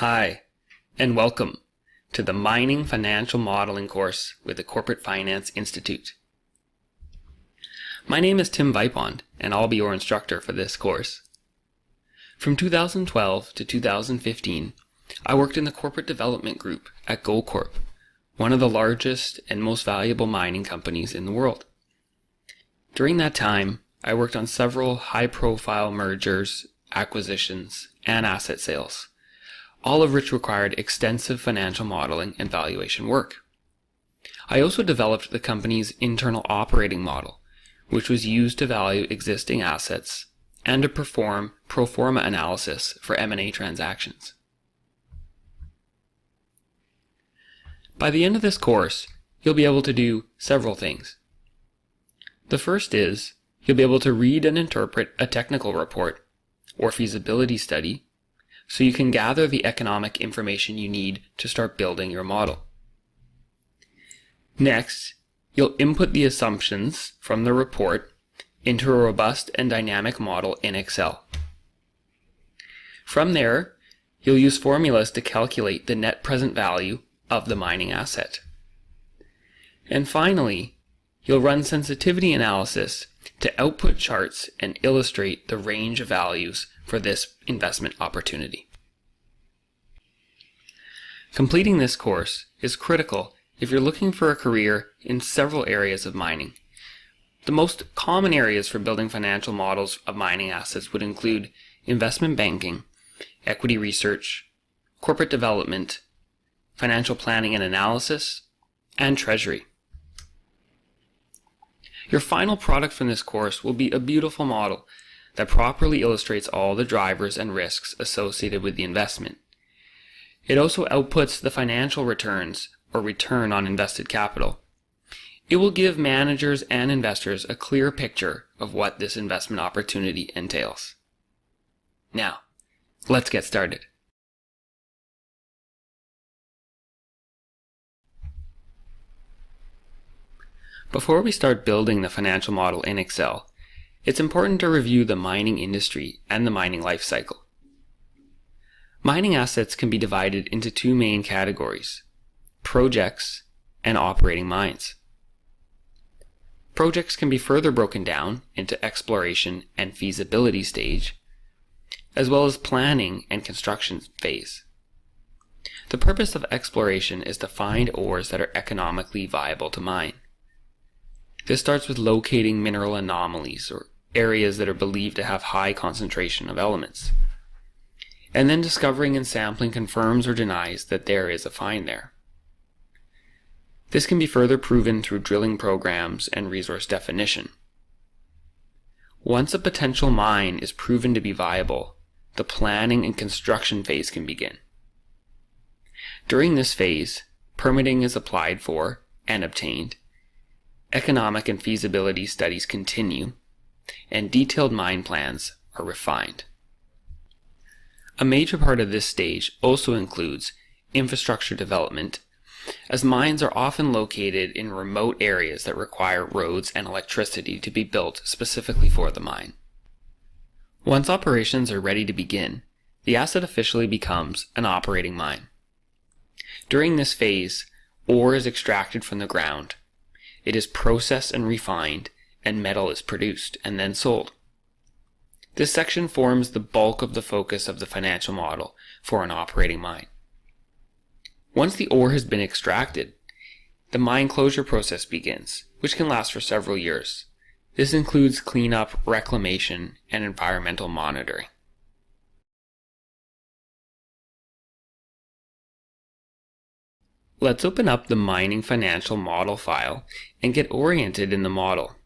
Hi, and welcome to the Mining Financial Modeling course with the Corporate Finance Institute. My name is Tim Vipond, and I'll be your instructor for this course. From 2012 to 2015, I worked in the corporate development group at Goldcorp, one of the largest and most valuable mining companies in the world. During that time, I worked on several high-profile mergers, acquisitions, and asset sales, all of which required extensive financial modeling and valuation work. I also developed the company's internal operating model, which was used to value existing assets and to perform pro forma analysis for M&A transactions. By the end of this course, you'll be able to do several things. The first is, you'll be able to read and interpret a technical report or feasibility study so you can gather the economic information you need to start building your model. Next, you'll input the assumptions from the report into a robust and dynamic model in Excel. From there, you'll use formulas to calculate the net present value of the mining asset. And finally, you'll run sensitivity analysis to output charts and illustrate the range of values for this investment opportunity. Completing this course is critical if you're looking for a career in several areas of mining. The most common areas for building financial models of mining assets would include investment banking, equity research, corporate development, financial planning and analysis, and treasury. Your final product from this course will be a beautiful model that properly illustrates all the drivers and risks associated with the investment. It also outputs the financial returns, or return on invested capital. It will give managers and investors a clear picture of what this investment opportunity entails. Now, let's get started. Before we start building the financial model in Excel, it's important to review the mining industry and the mining life cycle. Mining assets can be divided into two main categories: projects and operating mines. Projects can be further broken down into exploration and feasibility stage, as well as planning and construction phase. The purpose of exploration is to find ores that are economically viable to mine. This starts with locating mineral anomalies or areas that are believed to have high concentration of elements, and then discovering and sampling confirms or denies that there is a find there. This can be further proven through drilling programs and resource definition. Once a potential mine is proven to be viable, the planning and construction phase can begin. During this phase, permitting is applied for and obtained, economic and feasibility studies continue, and detailed mine plans are refined. A major part of this stage also includes infrastructure development, as mines are often located in remote areas that require roads and electricity to be built specifically for the mine. Once operations are ready to begin, the asset officially becomes an operating mine. During this phase, ore is extracted from the ground, it is processed and refined, and metal is produced and then sold. This section forms the bulk of the focus of the financial model for an operating mine. Once the ore has been extracted, the mine closure process begins, which can last for several years. This includes cleanup, reclamation, and environmental monitoring. Let's open up the mining financial model file and get oriented in the model.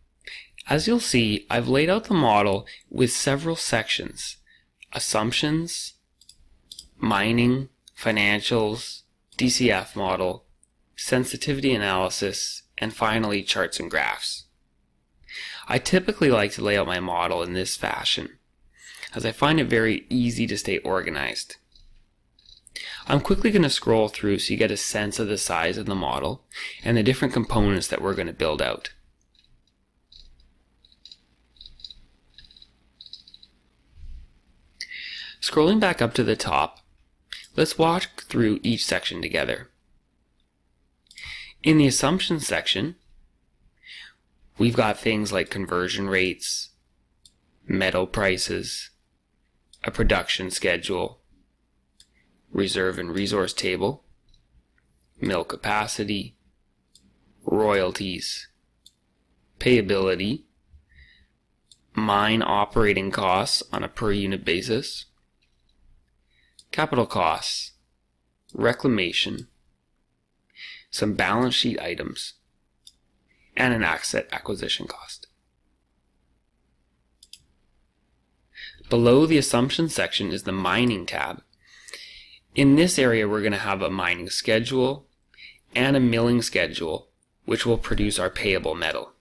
As you'll see, I've laid out the model with several sections: assumptions, mining, financials, DCF model, sensitivity analysis, and finally charts and graphs. I typically like to lay out my model in this fashion, as I find it very easy to stay organized. I'm quickly going to scroll through so you get a sense of the size of the model and the different components that we're going to build out. Scrolling back up to the top, Let's walk through each section together. In the assumptions section, we've got things like conversion rates, metal prices, a production schedule, reserve and resource table, mill capacity, royalties, payability, mine operating costs on a per unit basis, capital costs, reclamation, some balance sheet items, and an asset acquisition cost. Below the assumptions section is the mining tab. In this area, we're going to have a mining schedule and a milling schedule, which will produce our payable metal.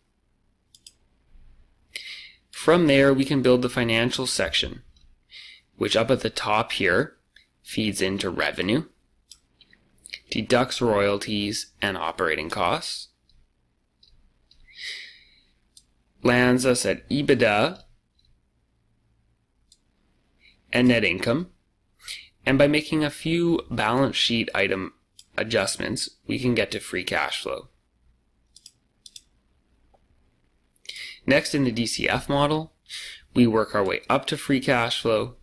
From there, we can build the financial section, which up at the top here feeds into revenue, deducts royalties and operating costs, lands us at EBITDA and net income, and by making a few balance sheet item adjustments, we can get to free cash flow. Next, in the DCF model, we work our way up to free cash flow.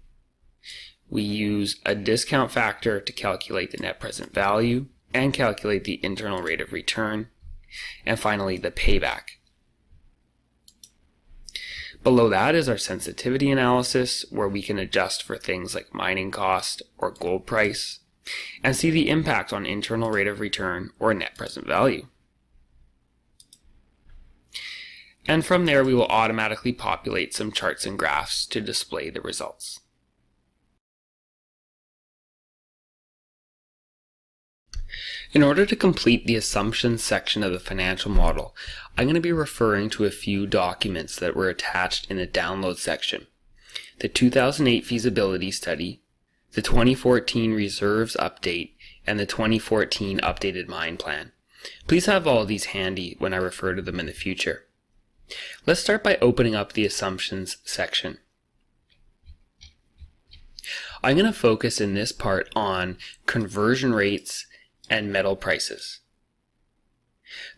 We use a discount factor to calculate the net present value and calculate the internal rate of return, and finally the payback. Below that is our sensitivity analysis, where we can adjust for things like mining cost or gold price and see the impact on internal rate of return or net present value. And from there, we will automatically populate some charts and graphs to display the results. In order to complete the assumptions section of the financial model, I'm going to be referring to a few documents that were attached in the download section. The 2008 feasibility study, the 2014 reserves update, and the 2014 updated mine plan. Please have all of these handy when I refer to them in the future. Let's start by opening up the assumptions section. I'm going to focus in this part on conversion rates and metal prices.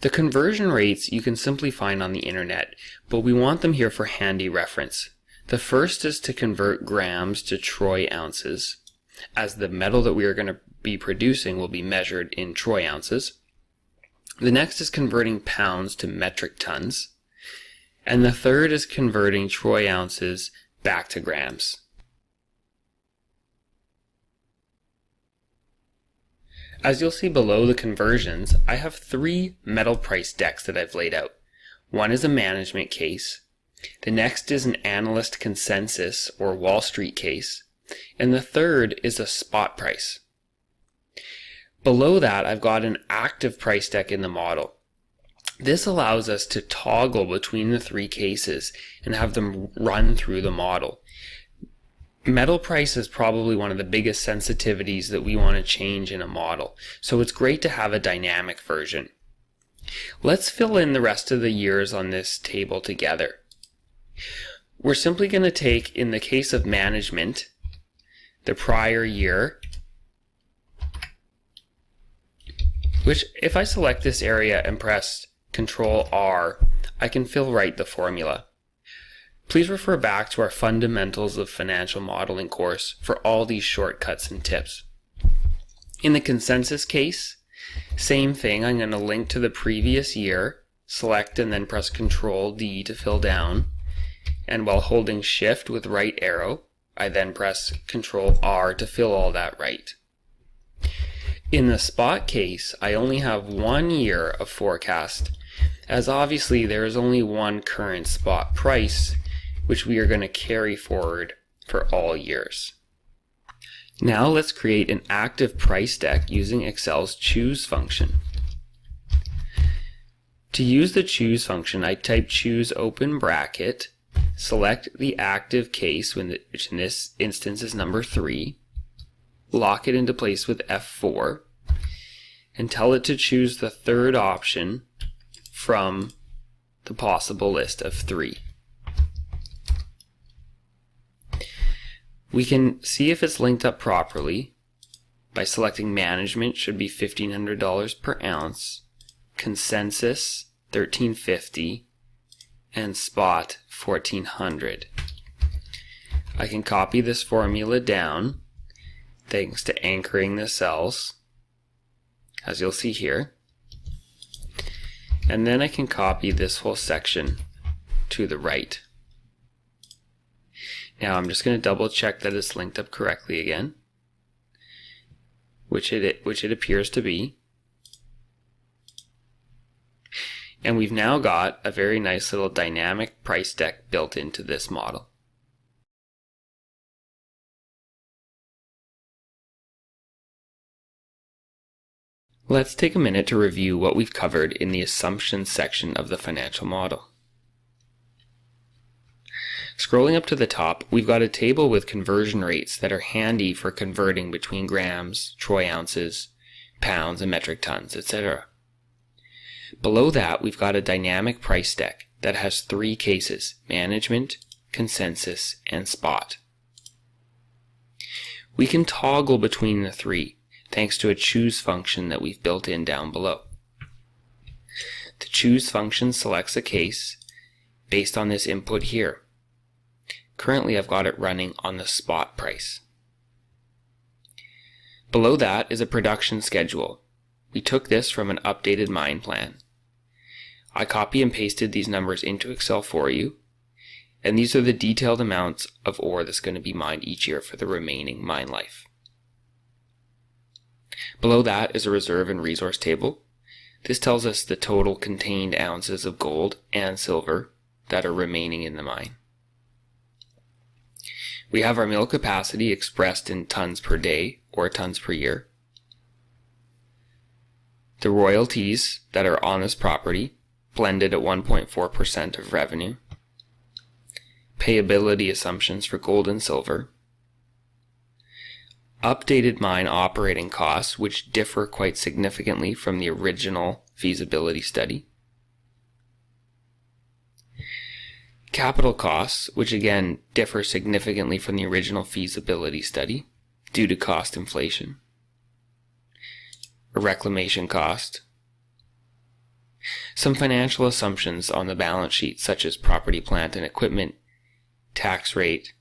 The conversion rates you can simply find on the internet, but we want them here for handy reference. The first is to convert grams to troy ounces, as the metal that we are going to be producing will be measured in troy ounces. The next is converting pounds to metric tons. And the third is converting troy ounces back to grams. As you'll see below the conversions, I have 3 metal price decks that I've laid out. One is a management case, the next is an analyst consensus or Wall Street case, and the third is a spot price. Below that, I've got an active price deck in the model. This allows us to toggle between the 3 cases and have them run through the model. Metal price is probably one of the biggest sensitivities that we want to change in a model, so it's great to have a dynamic version. Let's fill in the rest of the years on this table together. We're simply going to take, in the case of management, the prior year, which if I select this area and press Control R, I can fill right the formula. Please refer back to our Fundamentals of Financial Modeling course for all these shortcuts and tips. In the consensus case, same thing. I'm going to link to the previous year, select and then press Control D to fill down, and while holding Shift with right arrow, I then press Control R to fill all that right. In the spot case, I only have 1 year of forecast, as obviously there is only one current spot price, which we are going to carry forward for all years. Now let's create an active price deck using Excel's choose function. To use the choose function, I type choose open bracket, select the active case, which in this instance is number 3, lock it into place with F4, and tell it to choose the third option from the possible list of 3. We can see if it's linked up properly by selecting management should be $1,500 per ounce, consensus $1,350, and spot $1,400. I can copy this formula down thanks to anchoring the cells, as you'll see here. And then I can copy this whole section to the right. Now I'm just going to double check that it's linked up correctly again, which it appears to be. And we've now got a very nice little dynamic price deck built into this model. Let's take a minute to review what we've covered in the assumptions section of the financial model. Scrolling up to the top, we've got a table with conversion rates that are handy for converting between grams, troy ounces, pounds, and metric tons, etc. Below that, we've got a dynamic price deck that has 3 cases: management, consensus, and spot. We can toggle between the 3 thanks to a choose function that we've built in down below. The choose function selects a case based on this input here. Currently I've got it running on the spot price. Below that is a production schedule. We took this from an updated mine plan. I copy and pasted these numbers into Excel for you, and these are the detailed amounts of ore that's going to be mined each year for the remaining mine life. Below that is a reserve and resource table. This tells us the total contained ounces of gold and silver that are remaining in the mine. We have our mill capacity expressed in tons per day or tons per year. The royalties that are on this property, blended at 1.4% of revenue. Payability assumptions for gold and silver. Updated mine operating costs, which differ quite significantly from the original feasibility study. Capital costs, which again differ significantly from the original feasibility study due to cost inflation. A reclamation cost. Some financial assumptions on the balance sheet, such as property, plant, and equipment, tax rate,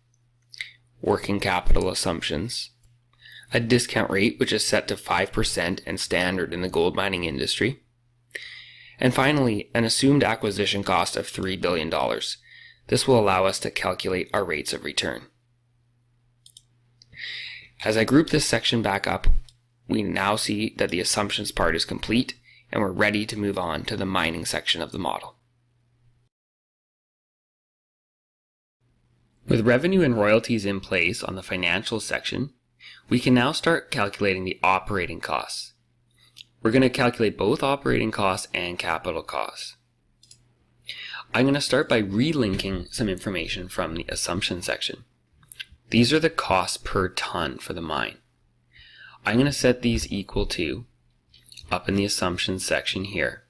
working capital assumptions, a discount rate which is set to 5% and standard in the gold mining industry, and finally an assumed acquisition cost of $3 billion. This will allow us to calculate our rates of return. As I group this section back up, we now see that the assumptions part is complete and we're ready to move on to the mining section of the model. With revenue and royalties in place on the financial section, we can now start calculating the operating costs. We're going to calculate both operating costs and capital costs. I'm going to start by relinking some information from the assumption section. These are the costs per ton for the mine. I'm going to set these equal to, up in the assumptions section here,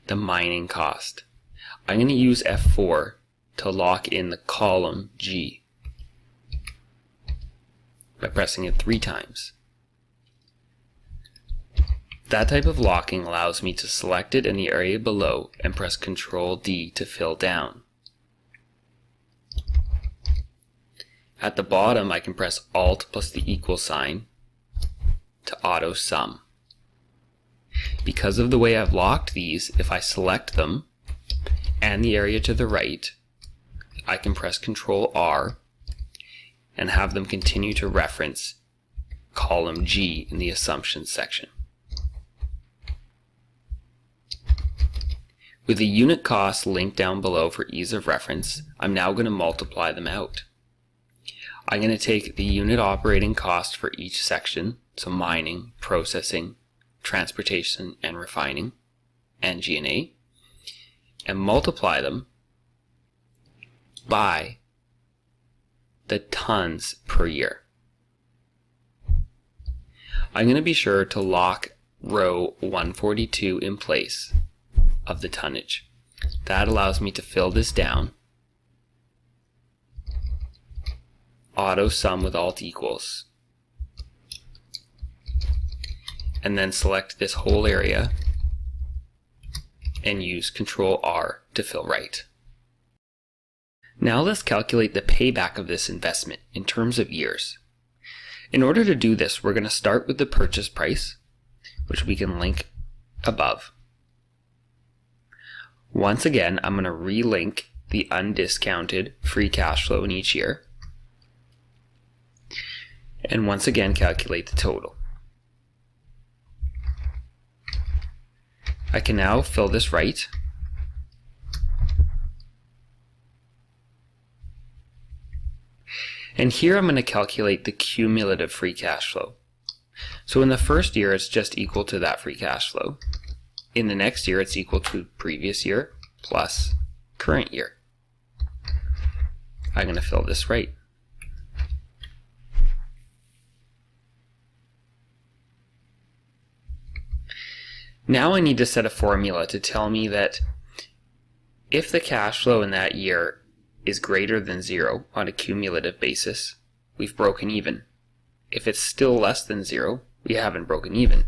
the mining cost. I'm going to use F4 to lock in the column G by pressing it 3 times. That type of locking allows me to select it in the area below and press Ctrl D to fill down. At the bottom, I can press Alt plus the equal sign to auto sum. Because of the way I've locked these, if I select them and the area to the right, I can press Ctrl R and have them continue to reference column G in the assumptions section. With the unit costs linked down below for ease of reference, I'm now going to multiply them out. I'm going to take the unit operating cost for each section, so mining, processing, transportation, and refining, and G&A, and multiply them by the tons per year. I'm going to be sure to lock row 142 in place of the tonnage. That allows me to fill this down, auto sum with alt equals, and then select this whole area and use Ctrl R to fill right. Now let's calculate the payback of this investment in terms of years. In order to do this, we're going to start with the purchase price, which we can link above. Once again, I'm going to relink the undiscounted free cash flow in each year. And once again, calculate the total. I can now fill this right. And here I'm going to calculate the cumulative free cash flow. So in the first year, it's just equal to that free cash flow. In the next year, it's equal to previous year plus current year. I'm going to fill this right. Now I need to set a formula to tell me that if the cash flow in that year is greater than 0 on a cumulative basis, we've broken even. If it's still less than 0, we haven't broken even.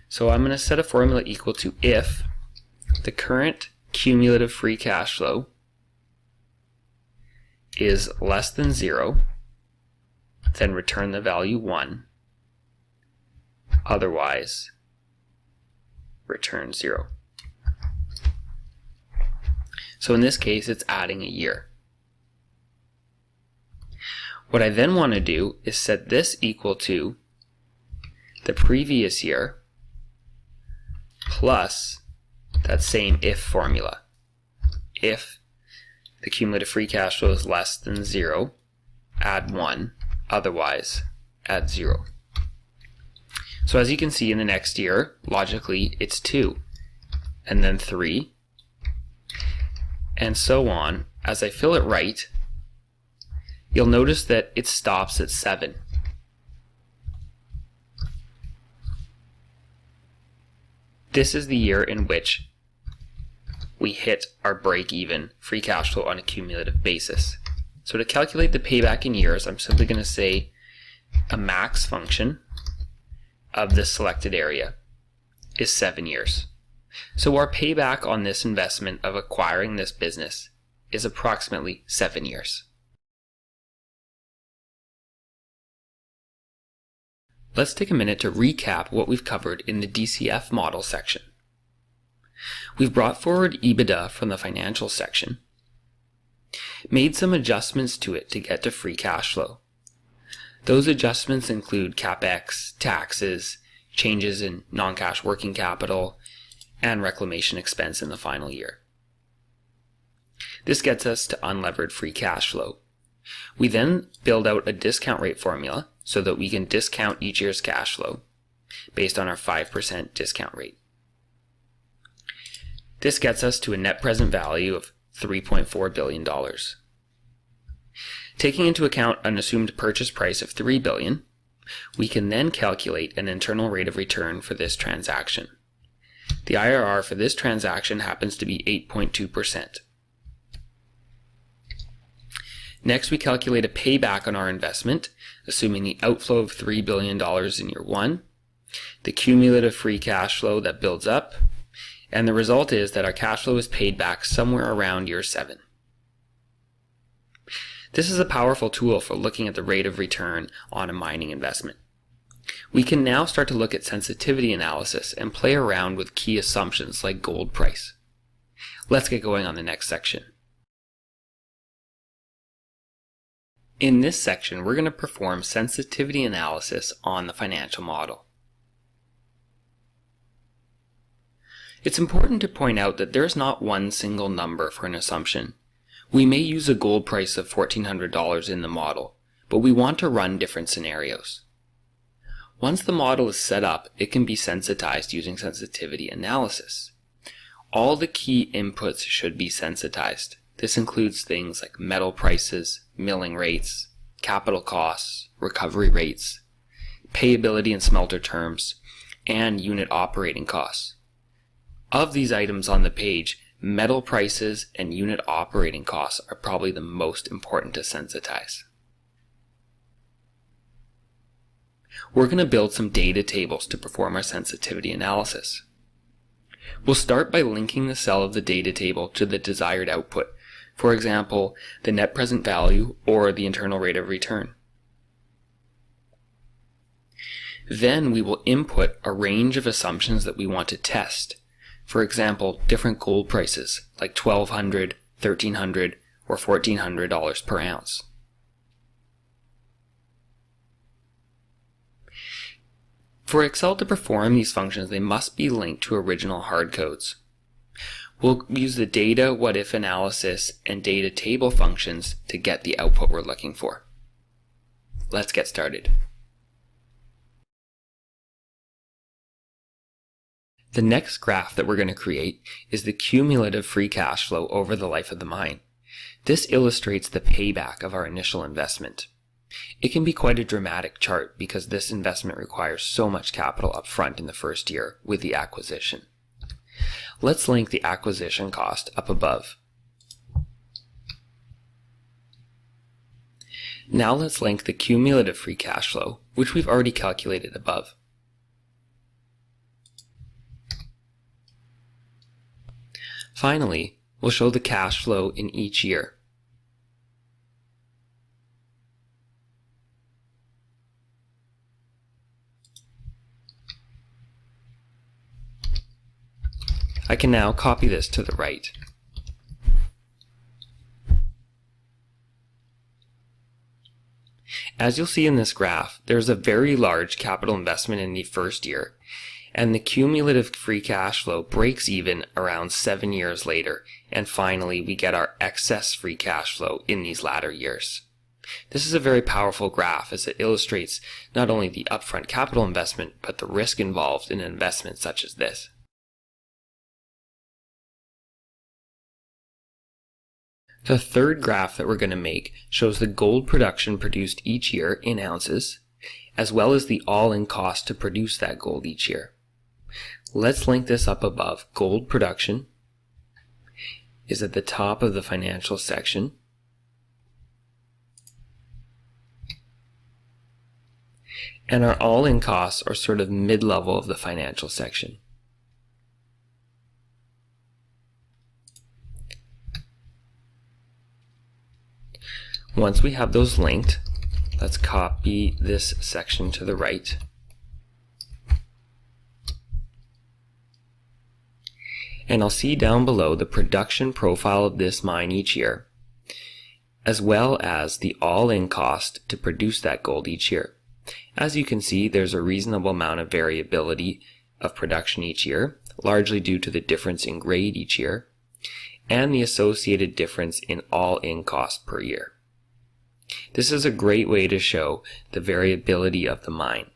So I'm going to set a formula equal to if the current cumulative free cash flow is less than 0, then return the value 1. Otherwise, return 0. So in this case, it's adding a year. What I then want to do is set this equal to the previous year plus that same if formula. If the cumulative free cash flow is less than 0, add 1, otherwise add 0. So as you can see in the next year, logically it's 2, and then 3, and so on. As I fill it right, you'll notice that it stops at 7. This is the year in which we hit our break-even free cash flow on a cumulative basis. So to calculate the payback in years, I'm simply going to say a max function of the selected area is 7 years. So our payback on this investment of acquiring this business is approximately 7 years. Let's take a minute to recap what we've covered in the DCF model section. We've brought forward EBITDA from the financial section, made some adjustments to it to get to free cash flow. Those adjustments include CapEx, taxes, changes in non-cash working capital, and reclamation expense in the final year. This gets us to unlevered free cash flow. We then build out a discount rate formula so that we can discount each year's cash flow based on our 5% discount rate. This gets us to a net present value of $3.4 billion. Taking into account an assumed purchase price of $3 billion, we can then calculate an internal rate of return for this transaction. The IRR for this transaction happens to be 8.2%. Next, we calculate a payback on our investment, assuming the outflow of $3 billion in year 1, the cumulative free cash flow that builds up, and the result is that our cash flow is paid back somewhere around year 7. This is a powerful tool for looking at the rate of return on a mining investment. We can now start to look at sensitivity analysis and play around with key assumptions like gold price. Let's get going on the next section. In this section, we're going to perform sensitivity analysis on the financial model. It's important to point out that there's not one single number for an assumption. We may use a gold price of $1,400 in the model, but we want to run different scenarios. Once the model is set up, it can be sensitized using sensitivity analysis. All the key inputs should be sensitized. This includes things like metal prices, milling rates, capital costs, recovery rates, payability and smelter terms, and unit operating costs. Of these items on the page, metal prices and unit operating costs are probably the most important to sensitize. we're going to build some data tables to perform our sensitivity analysis. We'll start by linking the cell of the data table to the desired output, for example, the net present value or the internal rate of return. Then we will input a range of assumptions that we want to test, for example, different gold prices like $1,200, $1,300, or $1,400 per ounce. For Excel to perform these functions, they must be linked to original hard codes. We'll use the data, what-if analysis, and data table functions to get the output we're looking for. Let's get started. The next graph that we're going to create is the cumulative free cash flow over the life of the mine. This illustrates the payback of our initial investment. It can be quite a dramatic chart because this investment requires so much capital up front in the first year with the acquisition. Let's link the acquisition cost up above. Now let's link the cumulative free cash flow, which we've already calculated above. Finally, we'll show the cash flow in each year. I can now copy this to the right. As you'll see in this graph, there's a very large capital investment in the first year, and the cumulative free cash flow breaks even around 7 years later, and finally we get our excess free cash flow in these latter years. This is a very powerful graph as it illustrates not only the upfront capital investment, but the risk involved in an investment such as this. The third graph that we're going to make shows the gold production produced each year in ounces, as well as the all-in cost to produce that gold each year. Let's link this up above. Gold production is at the top of the financial section. And our all-in costs are sort of mid-level of the financial section. Once we have those linked, let's copy this section to the right. And I'll see down below the production profile of this mine each year, as well as the all-in cost to produce that gold each year. As you can see, there's a reasonable amount of variability of production each year, largely due to the difference in grade each year, and the associated difference in all-in cost per year. This is a great way to show the variability of the mine.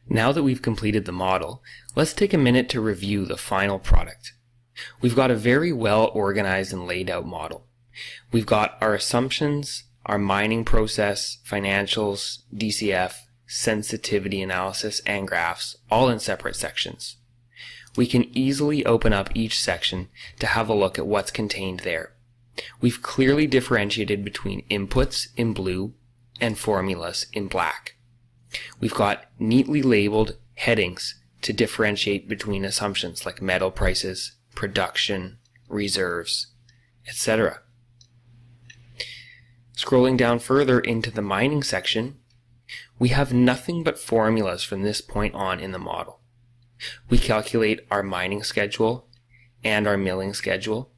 Now that we've completed the model, let's take a minute to review the final product. We've got a very well organized and laid out model. We've got our assumptions, our mining process, financials, DCF, sensitivity analysis, and graphs, all in separate sections. We can easily open up each section to have a look at what's contained there. We've clearly differentiated between inputs in blue and formulas in black. We've got neatly labeled headings to differentiate between assumptions like metal prices, production, reserves, etc. Scrolling down further into the mining section, we have nothing but formulas from this point on in the model. We calculate our mining schedule and our milling schedule.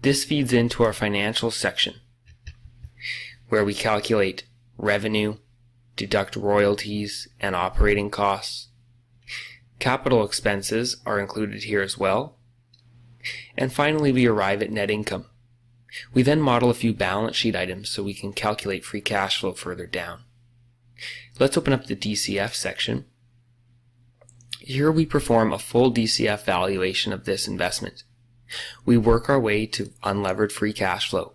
This feeds into our financial section, where we calculate revenue, deduct royalties and operating costs. Capital expenses are included here as well. And finally, we arrive at net income. We then model a few balance sheet items so we can calculate free cash flow further down. Let's open up the DCF section. Here we perform a full DCF valuation of this investment. We work our way to unlevered free cash flow.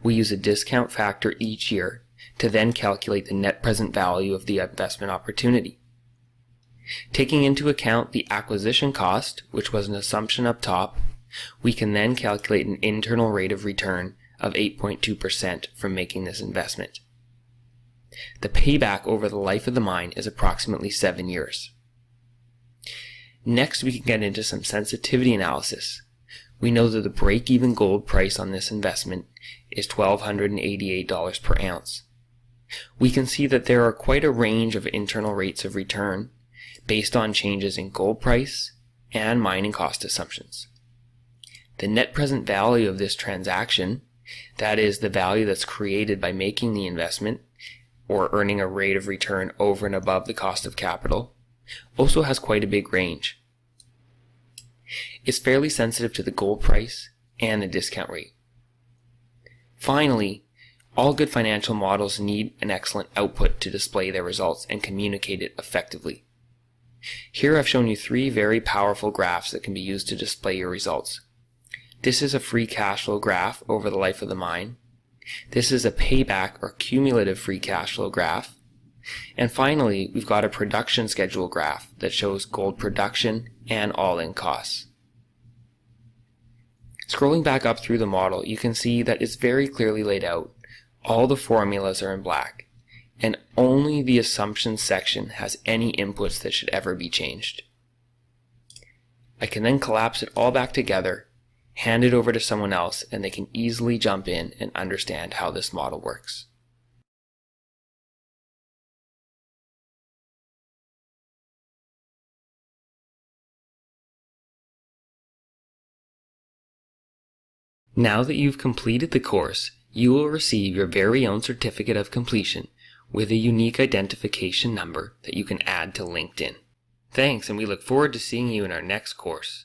We use a discount factor each year to then calculate the net present value of the investment opportunity. Taking into account the acquisition cost, which was an assumption up top, we can then calculate an internal rate of return of 8.2% from making this investment. The payback over the life of the mine is approximately 7 years. Next, we can get into some sensitivity analysis. We know that the break-even gold price on this investment is $1,288 per ounce. We can see that there are quite a range of internal rates of return based on changes in gold price and mining cost assumptions. The net present value of this transaction, that is the value that's created by making the investment or earning a rate of return over and above the cost of capital, also has quite a big range. It's fairly sensitive to the gold price and the discount rate. Finally, all good financial models need an excellent output to display their results and communicate it effectively. Here I've shown you 3 very powerful graphs that can be used to display your results. This is a free cash flow graph over the life of the mine. This is a payback or cumulative free cash flow graph. And finally, we've got a production schedule graph that shows gold production and all-in costs. Scrolling back up through the model, you can see that it's very clearly laid out. All the formulas are in black, and only the assumptions section has any inputs that should ever be changed. I can then collapse it all back together, hand it over to someone else, and they can easily jump in and understand how this model works. Now that you've completed the course, you will receive your very own certificate of completion with a unique identification number that you can add to LinkedIn. Thanks, and we look forward to seeing you in our next course.